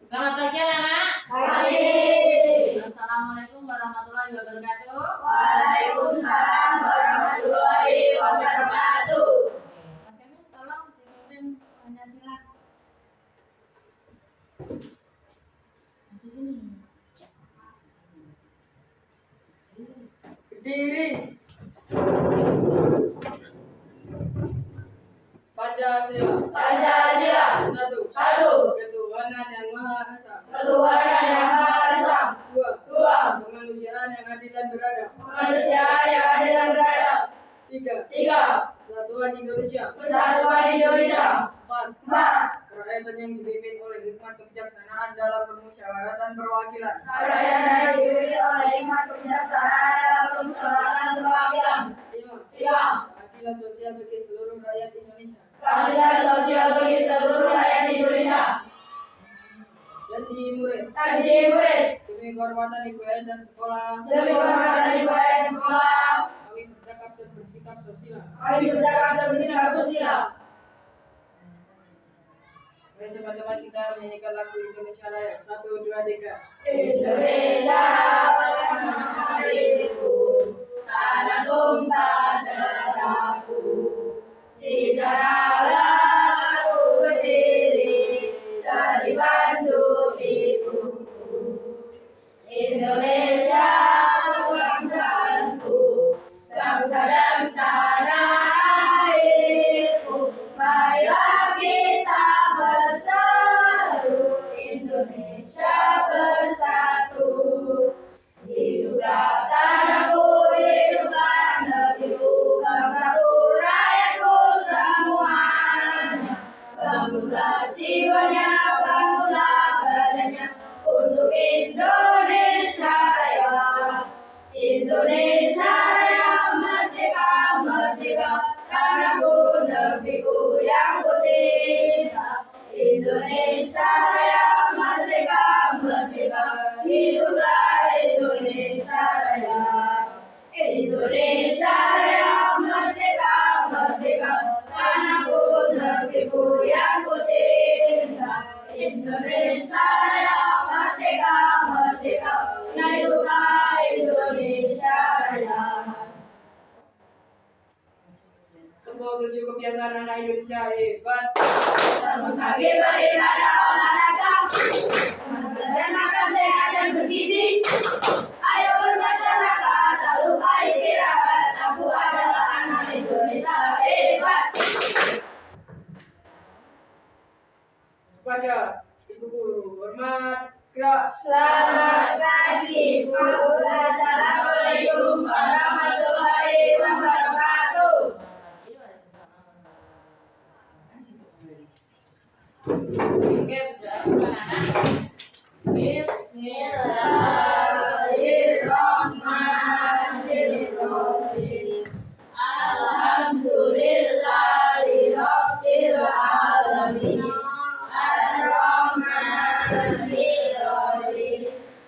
Selamat pagi anak-anak. Pagi. Assalamualaikum warahmatullahi wabarakatuh. Waalaikumsalam warahmatullahi wabarakatuh. Mas Kamil, tolong dipimpin Pancasila. Di sini. Berdiri. Pancasila. Pancasila. Satu. Ketuhanan yang Maha Esa. Ketuhanan yang Maha Esa. Dua. Kemanusiaan yang adil dan beradab. Kemanusiaan yang adil dan beradab. Tiga. Persatuan Indonesia. Persatuan Indonesia. Empat. Kerakyatan yang dipimpin oleh hikmat kebijaksanaan dalam permusyawaratan perwakilan. Kerakyatan yang dipimpin oleh hikmat kebijaksanaan dalam permusyawaratan perwakilan. Lima. Keadilan sosial bagi seluruh rakyat Indonesia. Keadilan sosial bagi seluruh rakyat Indonesia. Janji murid. Demi kehormatan ibu ayah dan sekolah. Demi kehormatan ibu ayah dan sekolah. Kami bercakap dan bersikap sosial. Mari teman-teman kita menyanyikan lagu Indonesia Raya. 1, 2, 3. Indonesia tanah airku, tanah tumpah darahku. Di sanalah aku berdiri, jadi pandu ibuku. Indonesia bangsaku, bangsa dan tanah airku. Marilah kita bersatu, Indonesia bersatu. Hiduplah tanahku, hiduplah negeriku, bangsaku, rakyatku semuanya. Bangunlah jiwanya, bangunlah badannya untuk Indonesia Raya. Indonesia Raya merdeka, merdeka, tanahku, negeriku yang ku cinta. Indonesia Raya merdeka, merdeka, hiduplah Indonesia Raya. Indonesia Raya merdeka, merdeka, tanahku, negeriku yang ku cinta. Indonesia Raya merdeka, merdeka, hiduplah Indonesia Raya. Tepuk tujuh kebiasaan anak Indonesia hebat. Bangun pagi beribadah olahraga, belajar makan sehat dan bergizi. Ayo bermasyarakat, tak lupa istirahat. Aku adalah anak Indonesia hebat. Kepada ibu guru, hormat, gerak. Selamat pagi, Bu. Assalamualaikum warahmatullahi wabarakatuh. Oke, anak-anak. Bismillahirrahmanirrahim. Alhamdulillahirabbil alamin. Ar-Rahmanir-Rahim.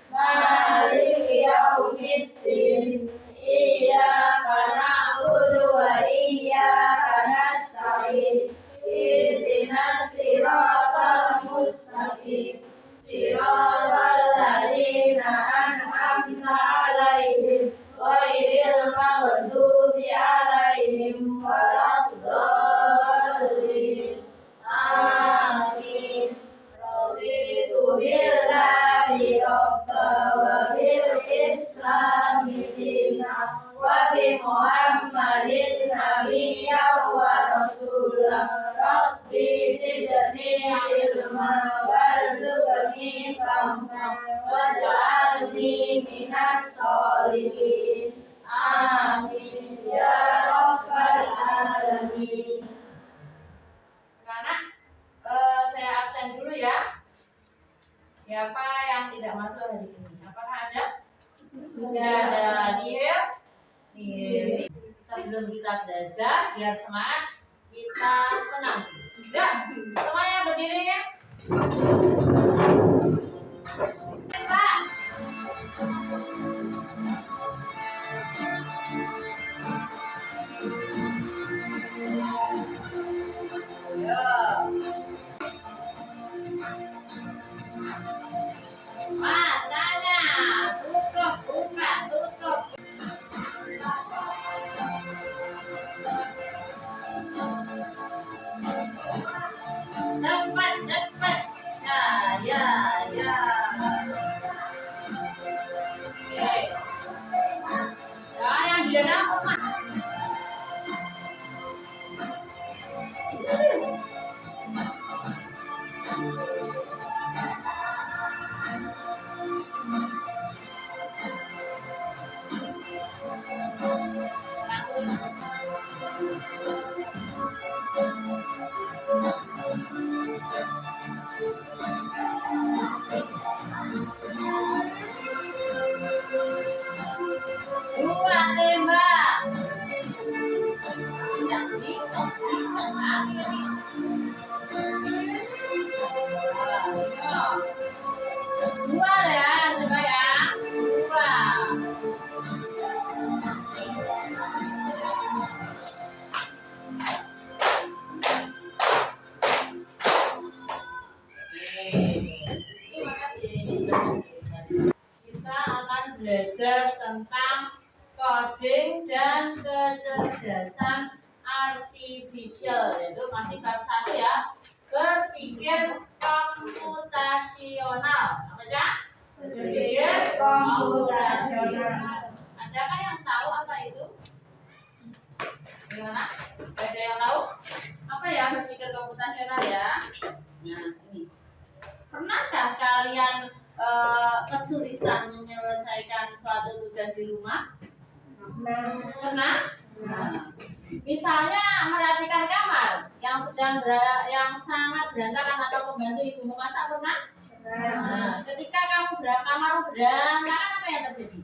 Maliki yaumiddin. Iyyaka na'budu wa iyyaka nasta'in. Ihdinas siratal mustaqim. Siratal ladzina an'amta 'alaihim ghairil maghdubi 'alaihim waladdallin. Amin. Raditu billahi rabba wa bil islami dina wa bi Muhammadin nabiyyan wa rasulah. Rabbi zidni ilma warzuqni fahma waj'alni minas sholihin. Amin ya rabbal alamin. Anak, saya absen dulu ya. Siapa yang tidak masuk hari ini? Apakah ada? Tidak ada. Nih. Sebelum kita belajar, biar semangat, kita senang. Ya, semuanya berdiri ya. Pak. Ya. Mas, tanya. Tutup, buka, tutup. Cepat, cepat. Ya, ya, ya. Oke. Ya, yang di dapur, Mas. Dua tembak. Tidak dihitung, dihitung. Ayo, dua ya, yang tembak ya. Dua. Terima kasih. Kita akan belajar tentang coding dan kecerdasan artifisial, yaitu masih bab 1 ya, berpikir komputasional. Apa aja? Berpikir komputasional. Adakah yang tahu apa itu? Gimana? Ada yang tahu? Apa ya berpikir komputasional ya? Nah, ini. Pernahkah kalian kesulitan menyelesaikan suatu tugas di rumah? Pernah? Nah, misalnya merapikan kamar yang yang sangat berantakan atau membantu ibu memasak, pernah? Nah, ketika kamu kamar berantakan, apa yang terjadi?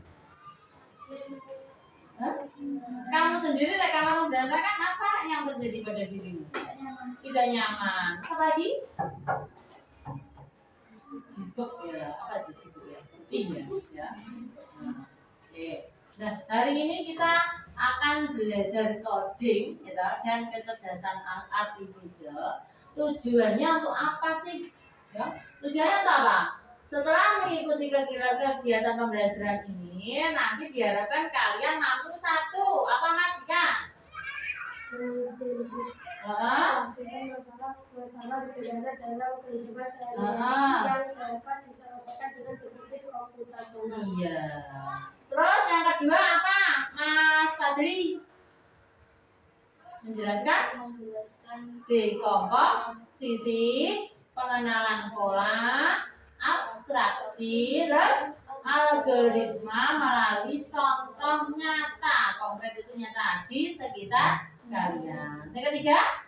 Hah? Kamu sendiri kamar berantakan, apa yang terjadi pada dirimu? Tidak nyaman. Apa lagi? Sibuk ya, apa itu sibuk ya? Penting ya. Oke. Nah, hari ini kita akan belajar coding ya, dan kecerdasan artifisial. Tujuannya untuk apa sih? Ya, tujuannya untuk apa? Setelah mengikuti kegiatan pembelajaran ini, nanti diharapkan kalian mampu satu. Apa Mas Dika? Masalah sederhana dalam kehidupan sehari-hari yang dapat diselesaikan dengan berpikir komputasional. Iya. Terus yang kedua apa, Mas Fadri? Menjelaskan? Dekomposisi, pengenalan pola, abstraksi, dan algoritma melalui contoh nyata. Konkret itu nyata di sekitar kalian. Yang ketiga,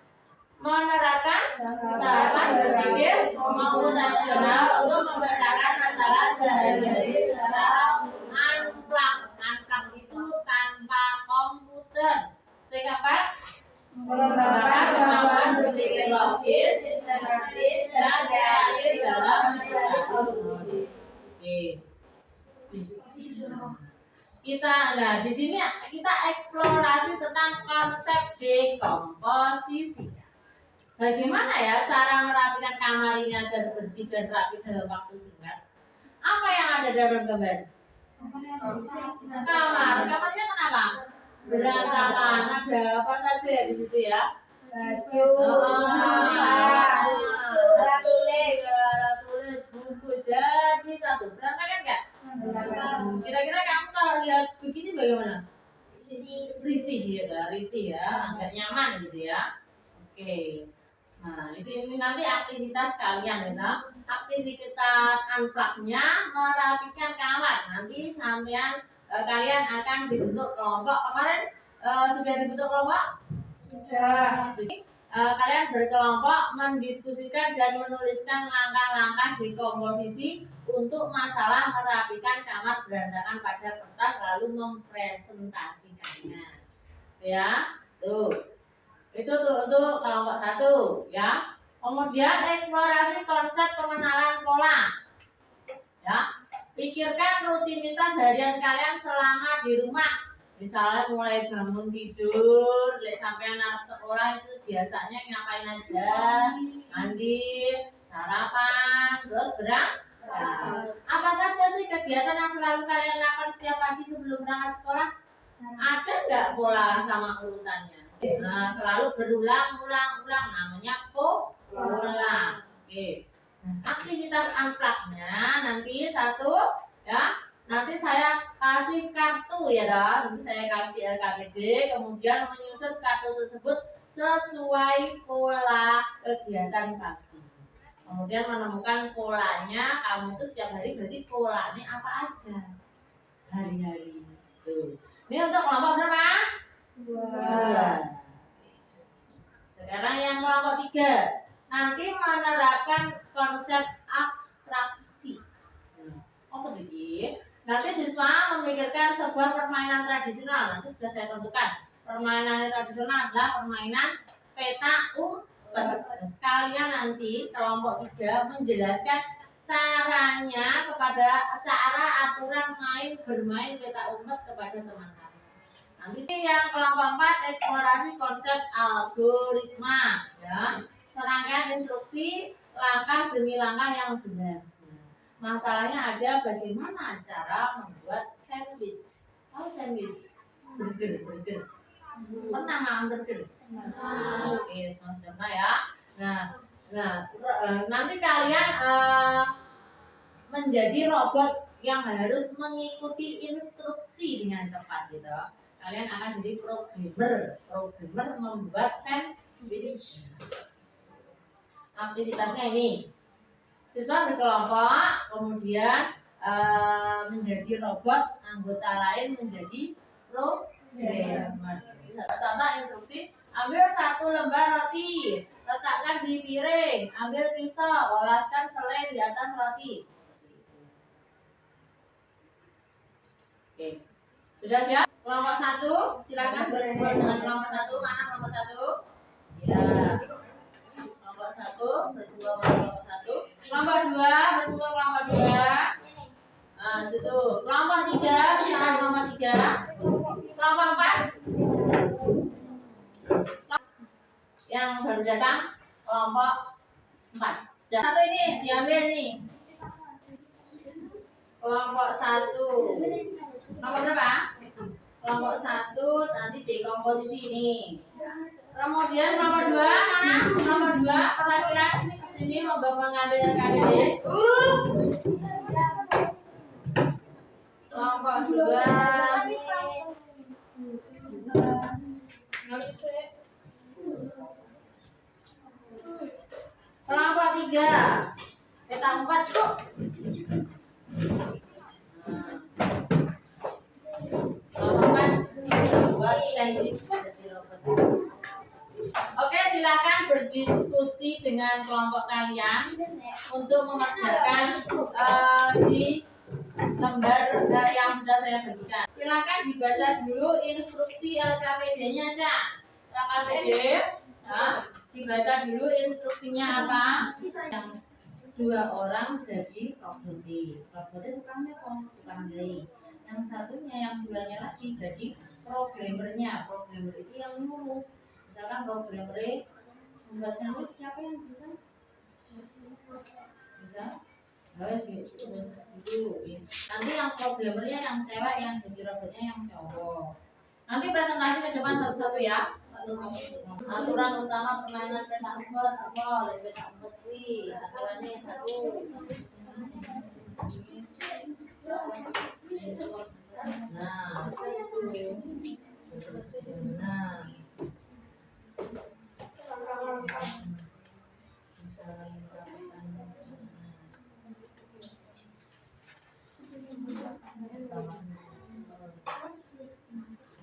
menerapkan tahapan berpikir komputasional untuk memecahkan masalah sehari-hari secara anplak. Anplak itu tanpa komputer. Sehingga mengembangkan kemampuan berpikir logis, sistematis, dan realis dalam mencari. Nah di sini kita eksplorasi tentang konsep dekomposisi. Bagaimana ya cara merapikan kamar ini agar bersih dan rapi dalam waktu singkat? Apa yang ada dalam gambar? Kamarnya kenapa? Berantakan. Ada apa saja ya di situ ya? Baju, alat tulis, buku, jadi satu. Berantakan nggak? Kira-kira kamu kalau lihat begini bagaimana? Risih ya, risih ya, agak nyaman gitu ya. Oke. Nah, ini nanti aktivitas kalian ya. Aktivitas anplaknya merapikan kamar. Nanti sampean kalian akan dibentuk kelompok. Kemarin sudah dibentuk kelompok? sudah. Kalian berkelompok mendiskusikan dan menuliskan langkah-langkah dekomposisi untuk masalah merapikan kamar berantakan pada kertas lalu mempresentasikannya. Ya, tuh. Itu untuk kelompok 1 ya. Kemudian eksplorasi konsep pengenalan pola. Ya. Pikirkan rutinitas harian kalian selama di rumah. Misalnya mulai bangun tidur, sampai anak sekolah itu biasanya ngapain aja? Mandi, sarapan, terus Apa saja sih kegiatan yang selalu kalian lakukan setiap pagi sebelum berangkat sekolah? Ada nggak pola sama urutannya? Nah, selalu berulang-ulang namanya pola. Oke. Aktivitas unplug-nya nanti satu ya. Nanti saya kasih kartu ya dong. Nanti saya kasih LKPD, kemudian menyusun kartu tersebut sesuai pola kegiatan pagi. Kemudian menemukan polanya, kamu itu setiap hari berarti polanya apa aja hari-hari. Tuh. Ini untuk kelompok berapa? 2. Sekarang yang kelompok 3. Nanti menerapkan konsep abstraksi. Apa itu? Nanti siswa memikirkan sebuah permainan tradisional. Nanti sudah saya tentukan. Permainan tradisional adalah permainan peta umpet. Sekalian nanti kelompok 3 menjelaskan caranya kepada aturan bermain peta umpet kepada teman-teman. Nanti yang kelompok 4 eksplorasi konsep algoritma ya. Serangkaian instruksi langkah demi langkah yang jelas. Masalahnya ada bagaimana cara membuat sandwich. Sandwich? Burger. Pernah makan burger? Oke, sama-sama ya. Nanti kalian menjadi robot yang harus mengikuti instruksi dengan tepat gitu. Kalian akan jadi programmer membuat sandwich. Aktivitasnya ini. Siswa berkelompok, kemudian menjadi robot, anggota lain menjadi programmer. Contoh instruksi, ambil 1 lembar roti, letakkan di piring, ambil pisau, olaskan selai di atas roti. Oke, sudah siap? Kelompok 1, silakan berkumpul dengan kelompok 1. Mana kelompok 1? Ya. Kelompok 1 berkumpul dengan kelompok 1. Kelompok 2 berkumpul kelompok 2. Nah, situ. Kelompok 3, bicara kelompok 3. Kelompok 4. Yang baru datang kelompok 4. Satu ini diambil nih. Kelompok 1. Kelompok berapa? Kelompok 1 nanti di komposisi ini. Kemudian kelompok 2 mana? Kelompok 2 perhatikan sini mau mengambil KDD. Kelompok 2. Kelompok 3. Peta 4 cukup. Oke, silakan berdiskusi dengan kelompok kalian untuk mengerjakan di lembar yang sudah saya berikan. Silakan dibaca dulu instruksi LKPD-nya aja. LKPD, dibaca dulu instruksinya apa? Yang 2 orang jadi robotik. Robotik tukang beli. Yang satunya, yang 2-nya lagi jadi programmernya. Programmer itu yang nyuruh. Misalkan programmer membuat sandwich, siapa yang bisa? Bisa? Itu. Nanti yang programmernya yang cewek, yang jadi robotnya yang cowok. Nanti presentasi ke depan satu-satu ya. Aturan utama permainan peta umpet apa? Peta umpet kuwi. Aturannya 1.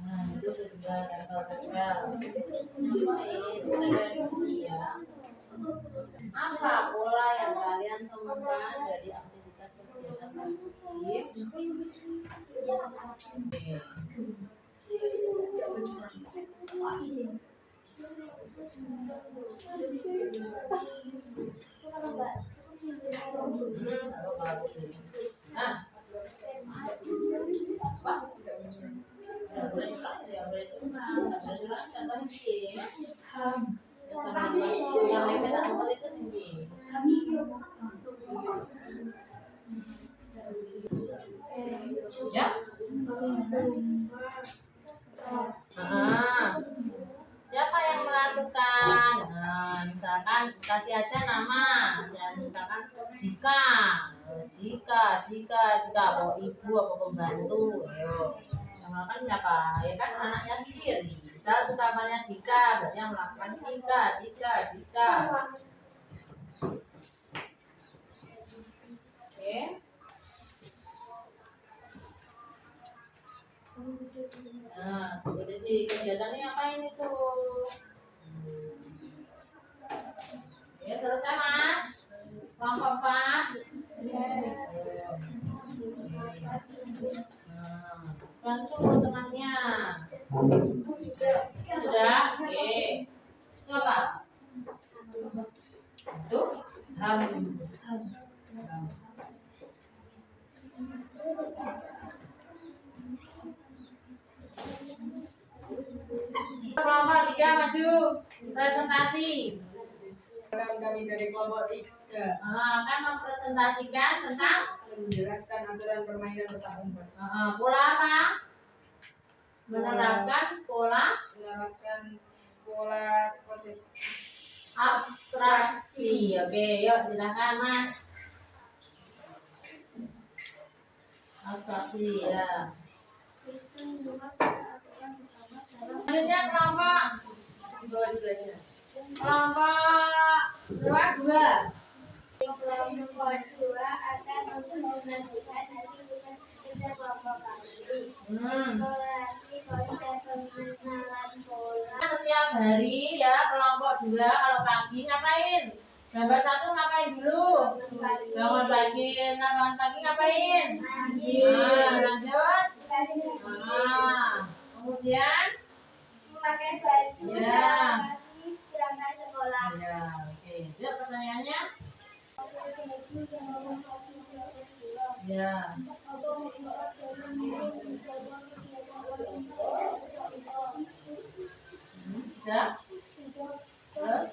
Nah, itu sudah apa pola yang kalian temukan dari aktivitas kegiatan pagi? Nah, siapa yang melakukan? Nah, misalkan kasih aja nama. Misalkan jika mau ibu apa pembantu. Ayo. Yang melakukan siapa? Ya kan anaknya sendiri. Misal itu kamarnya Dika, berarti yang melakukan jika. Oke. Nah, jadi kegiatannya ngapain itu? Ya, selesai Mas. Kelompok 4. Bantu temannya. Sudah? Oke. Itu apa? Itu kelompok 3 maju presentasi. Kami dari kelompok 3 Kan mempresentasikan tentang menjelaskan aturan permainan petak umpet. Pola apa? Menerapkan pola konsep abstraksi. Oke, yuk silakan Mas. Abstraksi ya. Selanjutnya kelompok kelompok 2. Kelompok 2 akan mempresentasikan hasil kerja kelompok kami. Eksplorasi konsep pengenalan pola. Setiap hari ya kelompok 2 kalau pagi ngapain? Gambar 1 ngapain dulu? Bangun pagi ngapain? Mandi. Lanjut. Kemudian Memakai baju ya. pagi berangkat sekolah. Ya, oke. Yuk pertanyaannya. Ya. Sudah? Terus?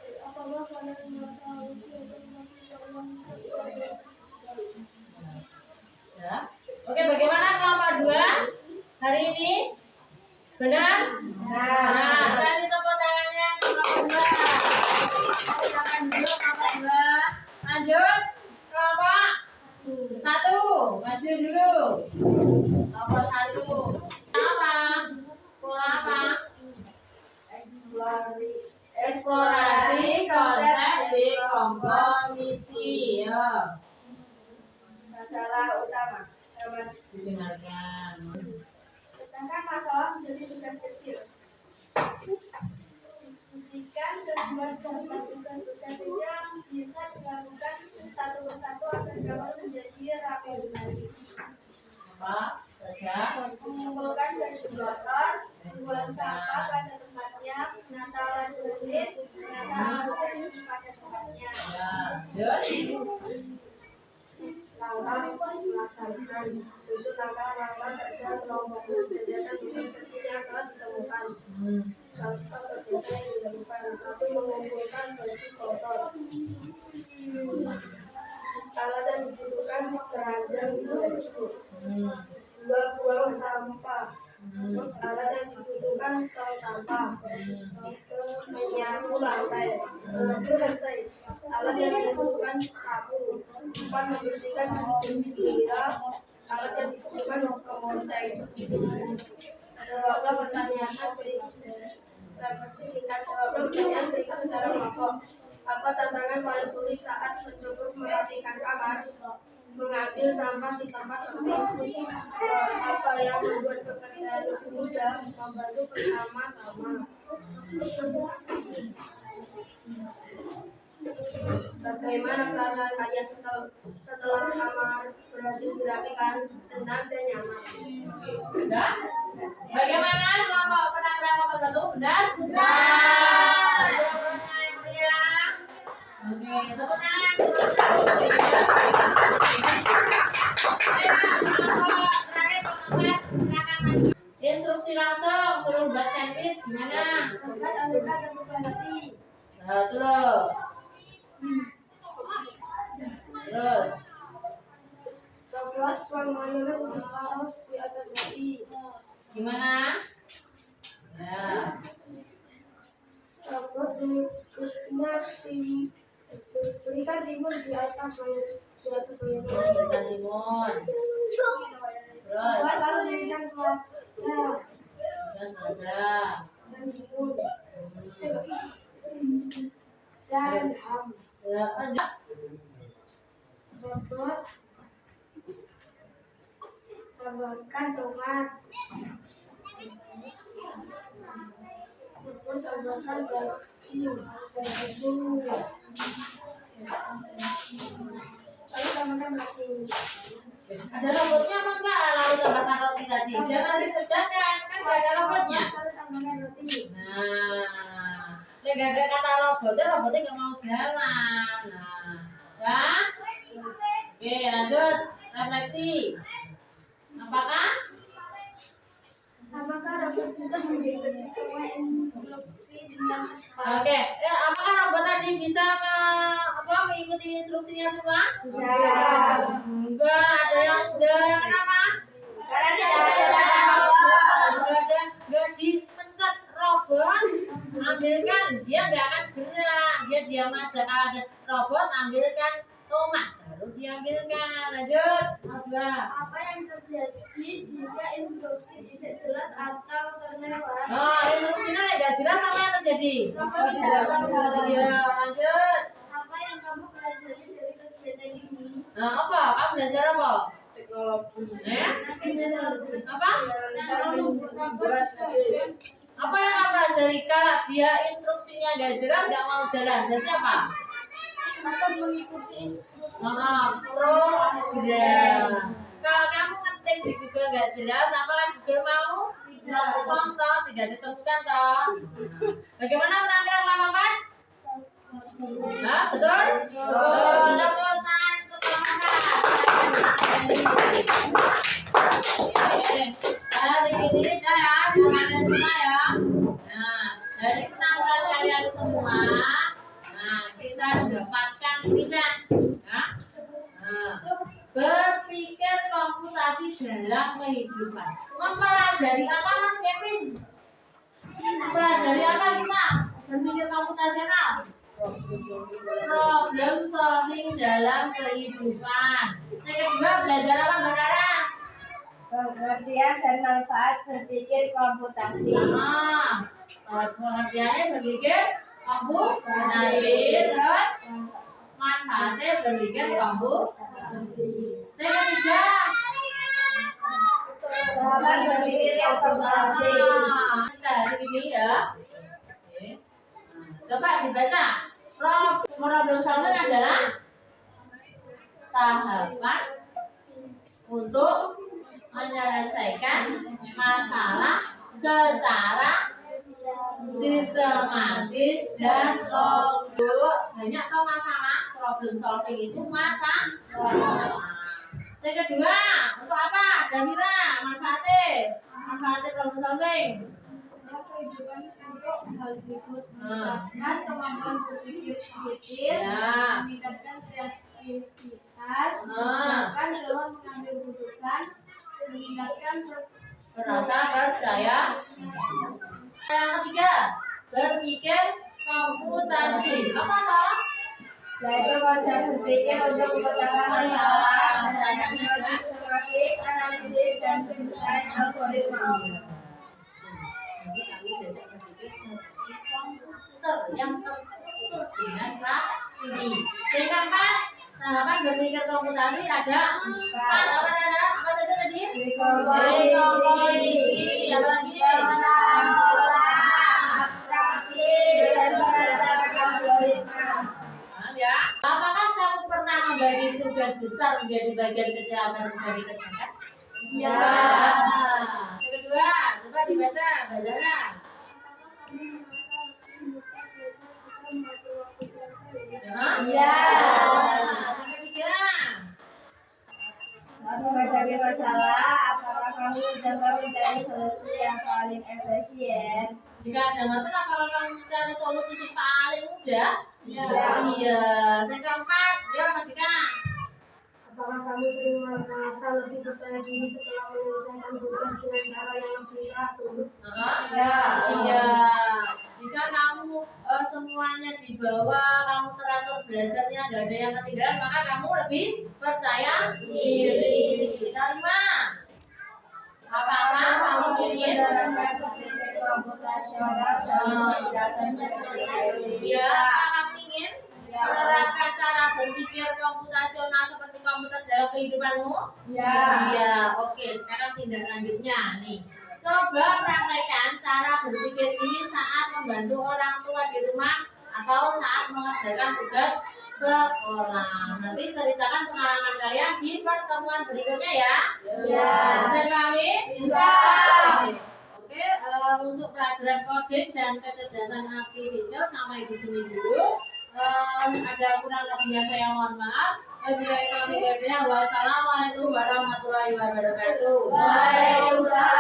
Ya. Oke, bagaimana kelompok 2 hari ini? Benar? Nah, tadi tepuk tangannya kelompok 2. Silakan dulu kelompok 2. Lanjut. Kelompok 1. Maju dulu. Kelompok 1. Apa? Pola apa? Eksplorasi konsep dekomposisi. Ya. Masalah utama. Dengarkan. Tentang masalah menjadi tugas kecil. Diskusikan dan buat tugas-tugas yang bisa dilakukan satu persatu agar dapat menjadi rapi kembali. Apa saja? Mengumpulkan baju kotor, membuang sampah pada tempatnya, menata alat tulis, menata alat pada tempatnya. Ya. Lanjut. Langkah melaksanakan susun langkah-langkah kerja kelompok berdasarkan tugas kecil yang telah ditemukan. Langkah kerja yang dilakukan. 1. Mengumpulkan baju kotor. Alat yang dibutuhkan keranjang baju. 2. Buang sampah. Alat yang dibutuhkan tong sampah. Menyapu lantai. Alat yang dibutuhkan sapu. 4. Membersihkan jendela. Alat yang dibutuhkan kemoseng. Jawablah pertanyaan berikut. Refleksi singkat. Jawablah pertanyaan berikut secara kelompok. Apa tantangan paling sulit saat mencoba membersihkan kamar? Mengambil sampah di tempat sepi. Apa yang membuat pekerjaan lebih mudah? Membantu bersama-sama. Bagaimana perasaan kalian setelah kamar berhasil dirapikan? Senang dan nyaman. Sudah? Bagaimana kelompok penampilan kelompok 1? Benar? Benar. Oke, tepuk tangan. Instruksi langsung suruh buat sandwich gimana? Terus. Buat penganulan saus di atas roti. Gimana? Ya. Robot bentuknya berikan timun di atas mayat. Kita timun. Terus. Lalu berikan selada Dan ada. dan timun dan ham. Ya, lanjut. Robot tambahkan tomat. Robot tambahkan daging dan bumbu. Lalu tambahkan daging. Ada robotnya apa enggak? Lalu tambahkan roti tadi. Jangan dikerjakan, kan nggak ada robotnya. Lalu tambahkan roti. Nah, nggak ada kata robotnya nggak mau jalan. Nah, ya. Oke, lanjut refleksi. Apakah? Apakah robot bisa mengikuti semua instruksi dengan Oke, apakah robot tadi bisa mengikuti instruksinya semua? Bisa. Enggak, ada yang enggak. Kenapa? Karena tidak Enggak ada ada, enggak dipencet robot, ambilkan, dia enggak akan gerak, dia diam aja. Kalau ada robot, ambilkan tomat, baru diambilkan. Lanjut, dua. apa yang terjadi jika instruksi tidak jelas atau terlewat. Oh, instruksinya enggak jelas apa yang terjadi? Robot tidak akan jalan. Ya, lanjut. Apa yang kamu pelajari dari kegiatan ini? Nah, apa? Kamu belajar apa? Teknologi. Apa? Buat Apa yang kamu pelajari? Kalau dia instruksinya nggak jelas, nggak mau jalan, berarti apa? Atau mengikuti Kalau kamu ngetik di Google nggak jelas, apakah Google mau? Kosong toh, tidak ditemukan toh. Bagaimana penampilan Pak Maman? Nah, betul? Betul. Tepuk tangan untuk Pak Maman. Dari ini ya, kalian semua ya. Nah, dari penampilan kalian semua, nah kita dapatkan minat, ya. Nah, berpikir komputasi dalam kehidupan. Mempelajari apa Mas Kevin? Mempelajari apa kita? Berpikir komputasional. Problem solving dalam kehidupan. Yang kedua belajar apa Mbak Rara? pengertian dan manfaat berpikir komputasi. Pengertiannya berpikir komputasi, terus manfaatnya berpikir komputasi. Yang ketiga Dalam berpikir komputasi. kita hari ini ya. Oke. Coba dibaca. Problem solving adalah tahapan untuk menyelesaikan masalah secara sistematis dan logis. Banyak toh masalah. Problem solving itu masalah. Yang kedua, untuk apa? Damira, manfaatnya problem solving. Kehidupan untuk hal berikut Nah. meningkatkan kemampuan berpikir kritis, Ya. meningkatkan kreativitas, Nah. meningkatkan dalam mengambil keputusan, meningkatkan Merasa percaya. Yang ketiga, berpikir komputasi. Apa toh? yaitu konsep berpikir untuk memecahkan masalah, menanyakan sistematis, analisis, dan desain algoritma. Jadi kami belajar berpikir seperti komputer yang terstruktur dengan rapi. Yang keempat, tahapan berpikir komputasi ada empat. Apa ada? Apa saja tadi? Dekomposisi. Apa lagi? Abstraksi, dan penerapan algoritma. Ya. Apakah kamu pernah membagi tugas besar menjadi bagian kecil agar mudah dikerjakan? Ya. Yang kedua, coba dibaca, Bazara. Ya. Yang ketiga, Saat menghadapi masalah, apakah kamu mencoba mencari solusi yang paling efisien? jika ada masalah, kalau kamu mencari solusi yang paling mudah, Ya. iya. Yang keempat, ya Mas Dika. Apakah kamu sering merasa lebih percaya diri setelah menyelesaikan tugas dengan cara yang lebih teratur? Iya. Jika kamu semuanya dibawa, kamu teratur belajarnya, nggak ada yang ketinggalan, maka kamu lebih percaya diri. Kita 5. Apakah kamu ingin? Ya, kamu ingin menerapkan cara berpikir komputasional seperti komputer dalam kehidupanmu? Iya. Oke, sekarang tindak lanjutnya nih. Coba praktekkan cara berpikir ini saat membantu orang tua di rumah atau saat mengerjakan tugas sekolah. Nanti ceritakan pengalaman kalian di pertemuan berikutnya ya. Bisa dipahami? Bisa. Oke, untuk pelajaran coding dan kecerdasan artifisial sampai di sini dulu. Ada kurang lebihnya saya mohon maaf. Wassalamualaikum warahmatullahi wabarakatuh. Waalaikumsalam.